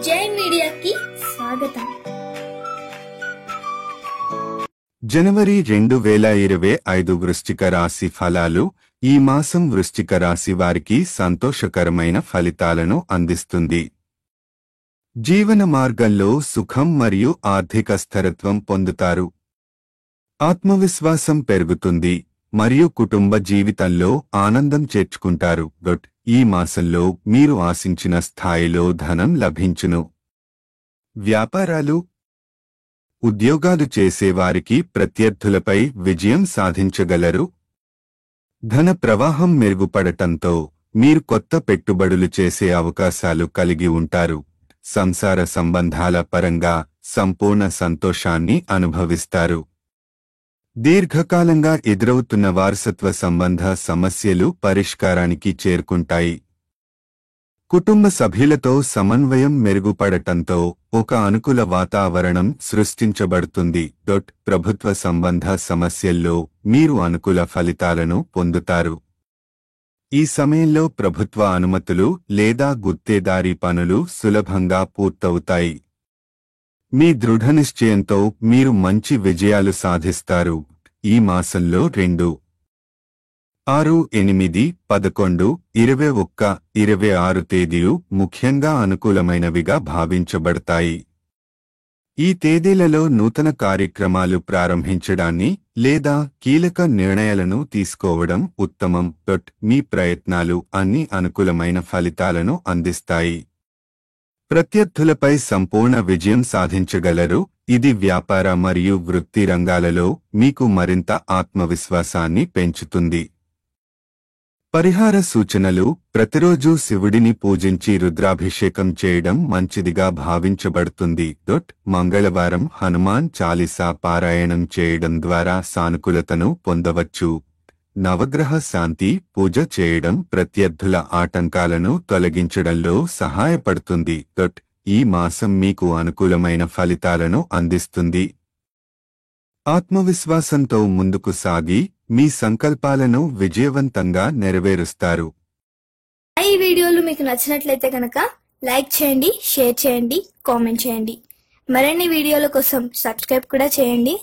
జై మీడియాకి స్వాగతం. జనవరి 2025 వృశ్చిక రాశి ఫలాలు. ఈ మాసం వృశ్చిక రాశి వారికి సంతోషకరమైన ఫలితాలను అందిస్తుంది. జీవన మార్గంలో సుఖం మరియు ఆర్థిక స్థిరత్వం పొందుతారు. ఆత్మవిశ్వాసం పెరుగుతుంది మరియు కుటుంబ జీవితంలో ఆనందం చేర్చుకుంటారు. ఈ మాసంలో మీరు ఆశించిన స్థాయిలో ధనం లభించును. వ్యాపారాలు, ఉద్యోగాలు చేసేవారికి ప్రత్యర్థులపై విజయం సాధించగలరు. ధన ప్రవాహం మెరుగుపడటంతో మీరు కొత్త పెట్టుబడులు చేసే అవకాశాలు కలిగి ఉంటారు. సంసార సంబంధాల పరంగా సంపూర్ణ సంతోషాన్ని అనుభవిస్తారు. దీర్ఘకాలంగా ఎదురవుతున్న వారసత్వ సంబంధ సమస్యలు పరిష్కారానికి చేరుకుంటాయి. కుటుంబ సభ్యులతో సమన్వయం మెరుగుపడటంతో ఒక అనుకూల వాతావరణం సృష్టించబడుతుంది. ప్రభుత్వ సంబంధ సమస్యల్లో మీరు అనుకూల ఫలితాలను పొందుతారు. ఈ సమయంలో ప్రభుత్వ అనుమతులు లేదా గుత్తేదారీ పనులు సులభంగా పూర్తవుతాయి. మీ దృఢనిశ్చయంతో మీరు మంచి విజయాలు సాధిస్తారు. ఈ మాసంలో 2, 6, 8, 11, 21, 26 తేదీలు ముఖ్యంగా అనుకూలమైనవిగా భావించబడతాయి. ఈ తేదీలలో నూతన కార్యక్రమాలు ప్రారంభించడాన్ని లేదా కీలక నిర్ణయాలను తీసుకోవడం ఉత్తమం. మీ ప్రయత్నాలు అన్ని అనుకూలమైన ఫలితాలను అందిస్తాయి. ప్రత్యర్థులపై సంపూర్ణ విజయం సాధించగలరు. ఇది వ్యాపార మరియు వృత్తి రంగాలలో మీకు మరింత ఆత్మవిశ్వాసాన్ని పెంచుతుంది. పరిహార సూచనలు: ప్రతిరోజు శివుడిని పూజించి రుద్రాభిషేకం చేయడం మంచిదిగా భావించబడుతుంది. మంగళవారం హనుమాన్ చాలీసా పారాయణం చేయడం ద్వారా సానుకూలతను పొందవచ్చు. నవగ్రహ శాంతి పూజ చేయడం ప్రత్యర్థుల ఆటంకాలను తొలగించడంలో సహాయపడుతుంది. ఈ మాసం మీకు అనుకూలమైన ఫలితాలను అందిస్తుంది. ఆత్మవిశ్వాసంతో ముందుకు సాగి మీ సంకల్పాలను విజయవంతంగా నెరవేరుస్తారు. ఈ వీడియోలు మీకు నచ్చినట్లయితే కనుక లైక్ చేయండి, షేర్ చేయండి, కామెంట్ చేయండి. మరిన్ని వీడియోల కోసం సబ్స్క్రైబ్ కూడా చేయండి.